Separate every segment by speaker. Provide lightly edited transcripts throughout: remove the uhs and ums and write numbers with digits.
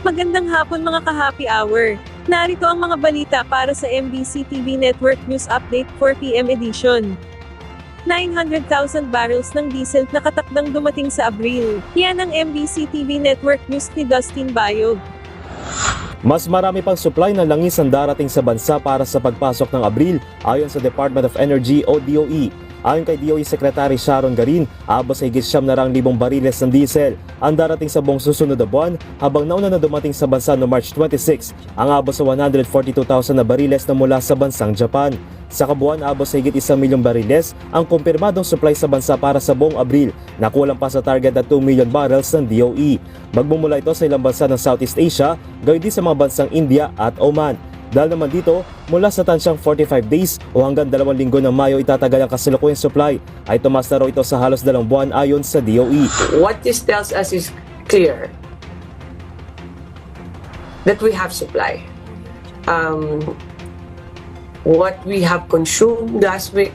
Speaker 1: Magandang hapon mga ka-happy hour. Narito ang mga balita para sa MBC TV Network News Update 4 PM edition. 900,000 barrels ng diesel na katakdang dumating sa Abril. Yan ang MBC TV Network News ni Dustin Bayog.
Speaker 2: Mas marami pang supply ng langis ang darating sa bansa para sa pagpasok ng Abril ayon sa Department of Energy o DOE. Ayon kay DOE Secretary Sharon Garin, abot sa higit 900,000 bariles ng diesel ang darating sa buong susunod na buwan, habang nauna na dumating sa bansa no March 26 ang abot sa 142,000 na bariles na mula sa bansang Japan. Sa kabuuan, abot sa higit 1,000,000 bariles ang kumpirmadong supply sa bansa para sa buong Abril, na kulang pa sa target na 2 million barrels ng DOE. Magmumula ito sa ilang bansa ng Southeast Asia, gayon din sa mga bansang India at Oman. Dahil naman dito, mula sa tansyang 45 days o hanggang 2 linggo ng Mayo itatagal ang kasalukuyang supply, ay tumaas na raw ito sa halos 2 buwan ayon sa DOE.
Speaker 3: What this tells us is clear that we have supply. What we have consumed last week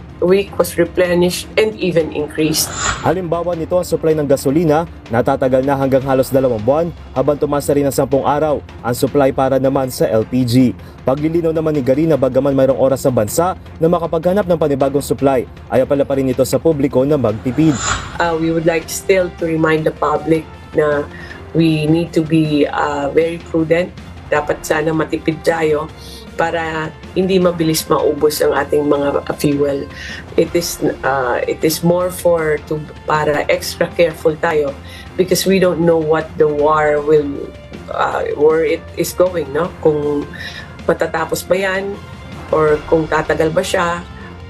Speaker 3: was replenished and even increased.
Speaker 2: Halimbawa nito ang supply ng gasolina, natatagal na hanggang halos 2 buwan, habang tumaas na rin ng 10 araw ang supply para naman sa LPG. Paglilinaw naman ni Garin na bagaman mayroong oras sa bansa na makapaghanap ng panibagong supply, ay apela pa rin ito sa publiko na magtipid.
Speaker 3: We would like still to remind the public na we need to be very prudent. Dapat sana matipid tayo para hindi mabilis maubos ang ating mga fuel. It is more para extra careful tayo, because we don't know what the war where it is going, no? Kung matatapos ba yan, or kung tatagal ba siya,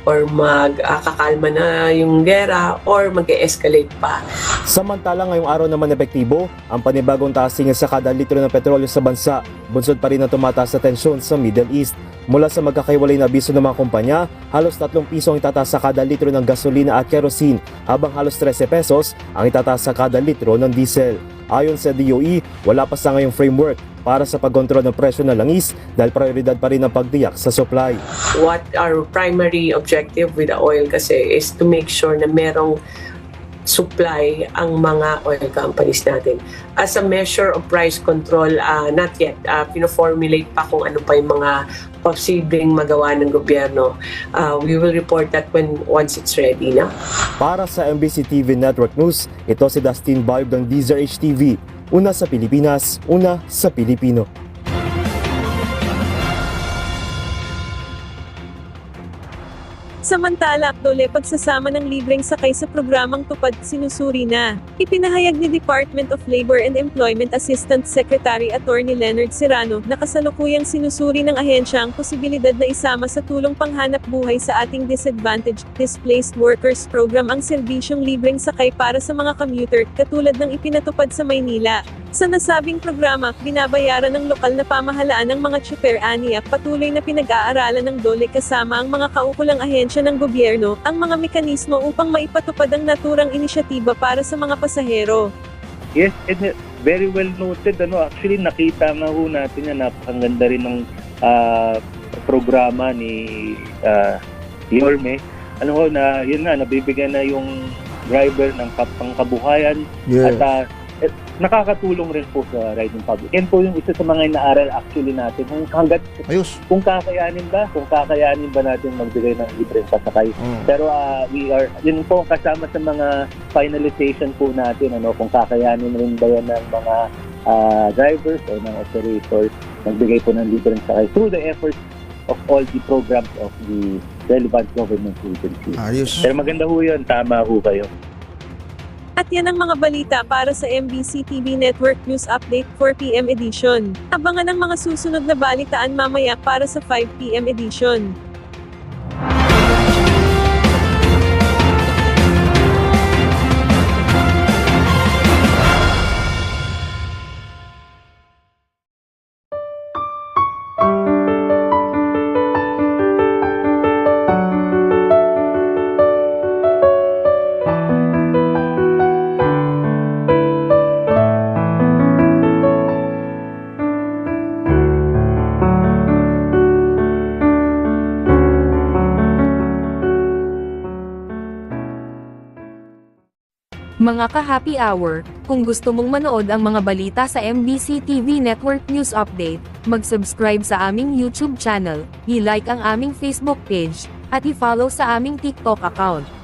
Speaker 3: or magkakalma na yung gera, or mag-escalate pa.
Speaker 2: Samantala ngayong araw naman epektibo ang panibagong taasingil sa kada litro ng petrolyo sa bansa. Bunsod pa rin ang tumataas na tensyon sa Middle East. Mula sa magkakaiwalay na abiso ng mga kumpanya, halos 3 piso ang itataas sa kada litro ng gasolina at kerosene, habang halos 13 pesos ang itataas sa kada litro ng diesel. Ayon sa DOE, wala pa sa ngayong framework para sa pagkontrol ng presyo ng langis, dahil prioridad pa rin ang pagtiyak sa supply.
Speaker 3: What our primary objective with the oil kasi is to make sure na merong supply ang mga oil companies natin. As a measure of price control, not yet. Pino-formulate pa kung ano pa yung mga posibleng magawa ng gobyerno. We will report that once it's ready na.
Speaker 2: Para sa MBC TV Network News, ito si Dustin Bayog ng DZRH TV. Una sa Pilipinas, una sa Pilipino.
Speaker 1: Samantala, dole pagsasama ng libreng sakay sa programang tupad sinusuri na. Ipinahayag ni Department of Labor and Employment Assistant Secretary Attorney Leonard Serrano na kasalukuyang sinusuri ng ahensya ang posibilidad na isama sa tulong panghanap buhay sa ating Disadvantaged Displaced Workers Program ang serbisyong libreng sakay para sa mga commuter, katulad ng ipinatupad sa Maynila. Sa nasabing programa, binabayaran ng lokal na pamahalaan ng mga tsuper aniya, patuloy na pinag-aaralan ng dole kasama ang mga kaukulang ahensya ng gobyerno, ang mga mekanismo upang maipatupad ang naturang inisyatiba para sa mga pasahero.
Speaker 4: Yes, and very well noted. Actually, nakita nga ho natin yan, napakaganda rin ng programa ni Yorme. Na yun nga, nabibigyan na yung driver ng pangkabuhayan.
Speaker 5: Yeah.
Speaker 4: At nakakatulong rin po sa riding public. Yan po yung isa sa mga inaaral actually natin. Kung kakayanin ba natin magbigay ng libreng pasakay. Pero yun po kasama sa mga finalization po natin, kung kakayanin rin ba yan ng mga drivers o ng operators magbigay po ng libreng sakay through the efforts of all the programs of the relevant government agencies.
Speaker 5: Ayos.
Speaker 4: Pero maganda ho yun, tama ho kayo.
Speaker 1: At yan ang mga balita para sa MBC TV Network News Update 4 PM edition. Abangan ang mga susunod na balitaan mamaya para sa 5 PM edition.
Speaker 5: Mga ka-happy hour, kung gusto mong manood ang mga balita sa MBC TV Network News Update, mag-subscribe sa aming YouTube channel, i-like ang aming Facebook page, at i-follow sa aming TikTok account.